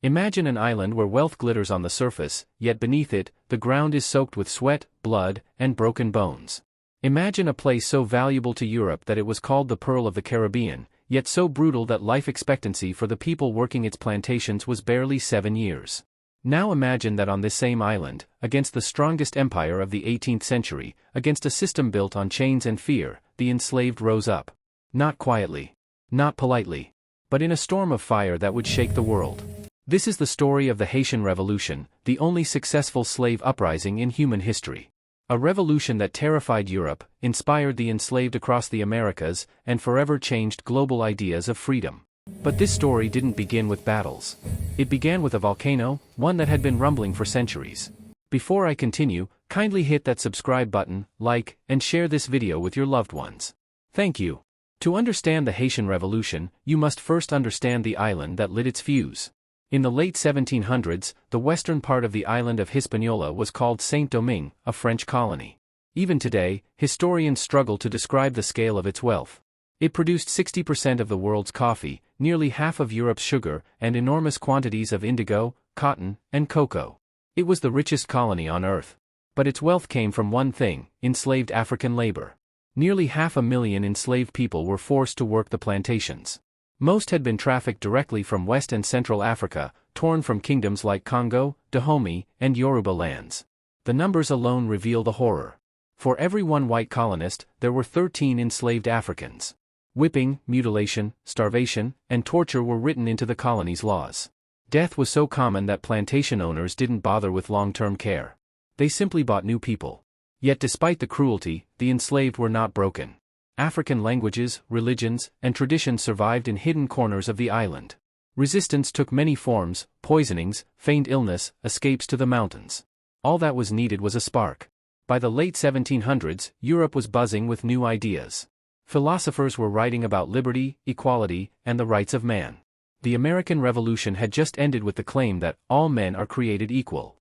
Imagine an island where wealth glitters on the surface, yet beneath it, the ground is soaked with sweat, blood, and broken bones. Imagine a place so valuable to Europe that it was called the Pearl of the Caribbean, yet so brutal that life expectancy for the people working its plantations was barely 7 years. Now imagine that on this same island, against the strongest empire of the 18th century, against a system built on chains and fear, the enslaved rose up. Not quietly, not politely, but in a storm of fire that would shake the world. This is the story of the Haitian Revolution, the only successful slave uprising in human history. A revolution that terrified Europe, inspired the enslaved across the Americas, and forever changed global ideas of freedom. But this story didn't begin with battles. It began with a volcano, one that had been rumbling for centuries. Before I continue, kindly hit that subscribe button, like, and share this video with your loved ones. Thank you. To understand the Haitian Revolution, you must first understand the island that lit its fuse. In the late 1700s, the western part of the island of Hispaniola was called Saint-Domingue, a French colony. Even today, historians struggle to describe the scale of its wealth. It produced 60% of the world's coffee, nearly half of Europe's sugar, and enormous quantities of indigo, cotton, and cocoa. It was the richest colony on earth. But its wealth came from one thing: enslaved African labor. Nearly 500,000 enslaved people were forced to work the plantations. Most had been trafficked directly from West and Central Africa, torn from kingdoms like Congo, Dahomey, and Yoruba lands. The numbers alone reveal the horror. For every one white colonist, there were 13 enslaved Africans. Whipping, mutilation, starvation, and torture were written into the colony's laws. Death was so common that plantation owners didn't bother with long-term care. They simply bought new people. Yet despite the cruelty, the enslaved were not broken. African languages, religions, and traditions survived in hidden corners of the island. Resistance took many forms: poisonings, feigned illness, escapes to the mountains. All that was needed was a spark. By the late 1700s, Europe was buzzing with new ideas. Philosophers were writing about liberty, equality, and the rights of man. The American Revolution had just ended with the claim that all men are created equal.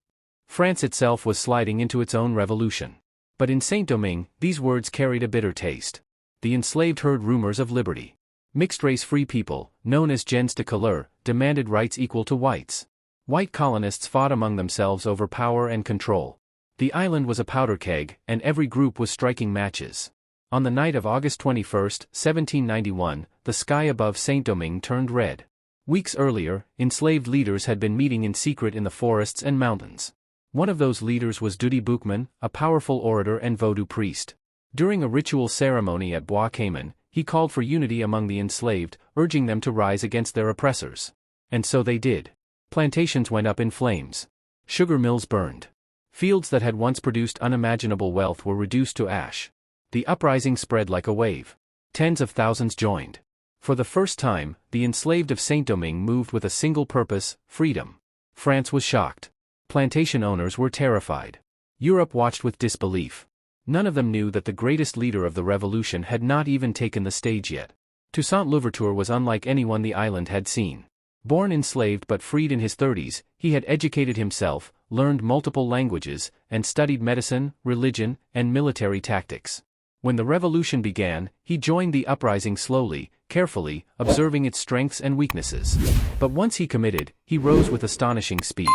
France itself was sliding into its own revolution. But in Saint-Domingue, these words carried a bitter taste. The enslaved heard rumors of liberty. Mixed-race free people, known as gens de couleur, demanded rights equal to whites. White colonists fought among themselves over power and control. The island was a powder keg, and every group was striking matches. On the night of August 21, 1791, the sky above Saint-Domingue turned red. Weeks earlier, enslaved leaders had been meeting in secret in the forests and mountains. One of those leaders was Duty Boukman, a powerful orator and Vodou priest. During a ritual ceremony at Bois Cayman, he called for unity among the enslaved, urging them to rise against their oppressors. And so they did. Plantations went up in flames. Sugar mills burned. Fields that had once produced unimaginable wealth were reduced to ash. The uprising spread like a wave. Tens of thousands joined. For the first time, the enslaved of Saint-Domingue moved with a single purpose: freedom. France was shocked. Plantation owners were terrified. Europe watched with disbelief. None of them knew that the greatest leader of the revolution had not even taken the stage yet. Toussaint Louverture was unlike anyone the island had seen. Born enslaved but freed in his 30s, he had educated himself, learned multiple languages, and studied medicine, religion, and military tactics. When the revolution began, he joined the uprising slowly, carefully, observing its strengths and weaknesses. But once he committed, he rose with astonishing speed.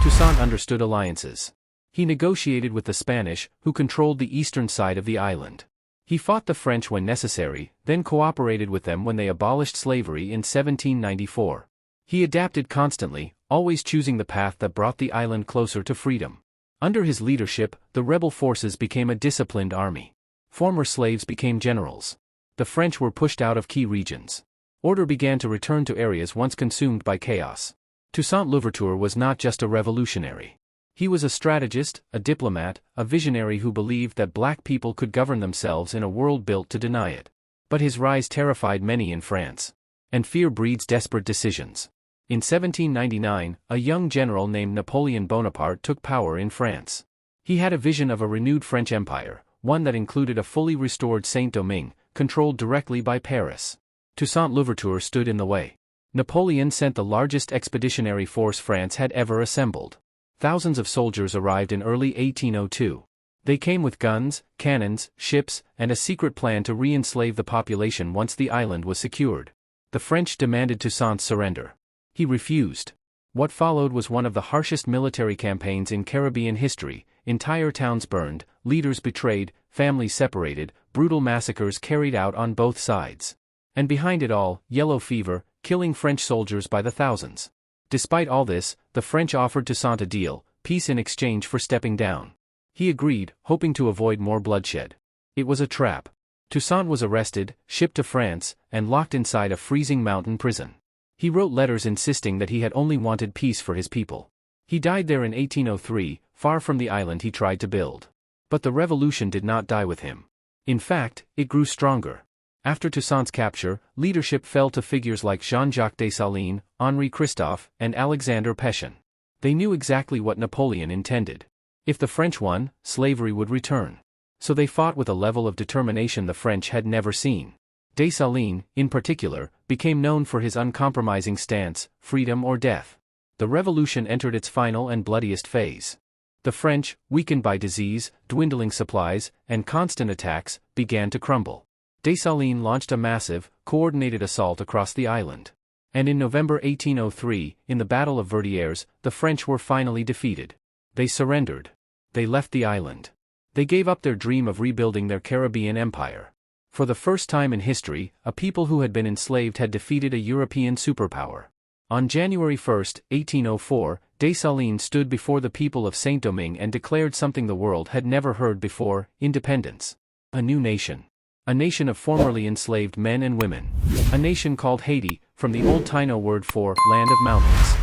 Toussaint understood alliances. He negotiated with the Spanish, who controlled the eastern side of the island. He fought the French when necessary, then cooperated with them when they abolished slavery in 1794. He adapted constantly, always choosing the path that brought the island closer to freedom. Under his leadership, the rebel forces became a disciplined army. Former slaves became generals. The French were pushed out of key regions. Order began to return to areas once consumed by chaos. Toussaint Louverture was not just a revolutionary. He was a strategist, a diplomat, a visionary who believed that black people could govern themselves in a world built to deny it. But his rise terrified many in France. And fear breeds desperate decisions. In 1799, a young general named Napoleon Bonaparte took power in France. He had a vision of a renewed French Empire, one that included a fully restored Saint-Domingue, controlled directly by Paris. Toussaint Louverture stood in the way. Napoleon sent the largest expeditionary force France had ever assembled. Thousands of soldiers arrived in early 1802. They came with guns, cannons, ships, and a secret plan to re-enslave the population once the island was secured. The French demanded Toussaint's surrender. He refused. What followed was one of the harshest military campaigns in Caribbean history. Entire towns burned, leaders betrayed, families separated, brutal massacres carried out on both sides. And behind it all, yellow fever, killing French soldiers by the thousands. Despite all this, the French offered Toussaint a deal, peace in exchange for stepping down. He agreed, hoping to avoid more bloodshed. It was a trap. Toussaint was arrested, shipped to France, and locked inside a freezing mountain prison. He wrote letters insisting that he had only wanted peace for his people. He died there in 1803, far from the island he tried to build. But the revolution did not die with him. In fact, it grew stronger. After Toussaint's capture, leadership fell to figures like Jean-Jacques Dessalines, Henri Christophe, and Alexander Pétion. They knew exactly what Napoleon intended. If the French won, slavery would return. So they fought with a level of determination the French had never seen. Dessalines, in particular, became known for his uncompromising stance, freedom or death. The revolution entered its final and bloodiest phase. The French, weakened by disease, dwindling supplies, and constant attacks, began to crumble. Dessalines launched a massive, coordinated assault across the island. And in November 1803, in the Battle of Verdières, the French were finally defeated. They surrendered. They left the island. They gave up their dream of rebuilding their Caribbean empire. For the first time in history, a people who had been enslaved had defeated a European superpower. On January 1, 1804, Dessalines stood before the people of Saint-Domingue and declared something the world had never heard before: independence. A new nation. A nation of formerly enslaved men and women. A nation called Haiti, from the old Taino word for land of mountains.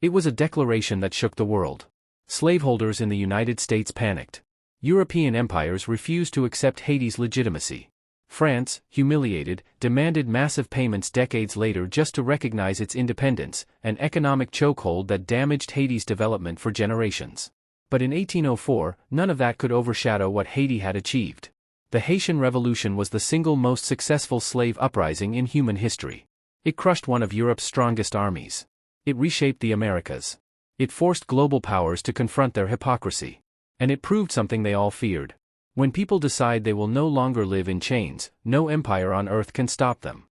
It was a declaration that shook the world. Slaveholders in the United States panicked. European empires refused to accept Haiti's legitimacy. France, humiliated, demanded massive payments decades later just to recognize its independence, an economic chokehold that damaged Haiti's development for generations. But in 1804, none of that could overshadow what Haiti had achieved. The Haitian Revolution was the single most successful slave uprising in human history. It crushed one of Europe's strongest armies. It reshaped the Americas. It forced global powers to confront their hypocrisy. And it proved something they all feared. When people decide they will no longer live in chains, no empire on earth can stop them.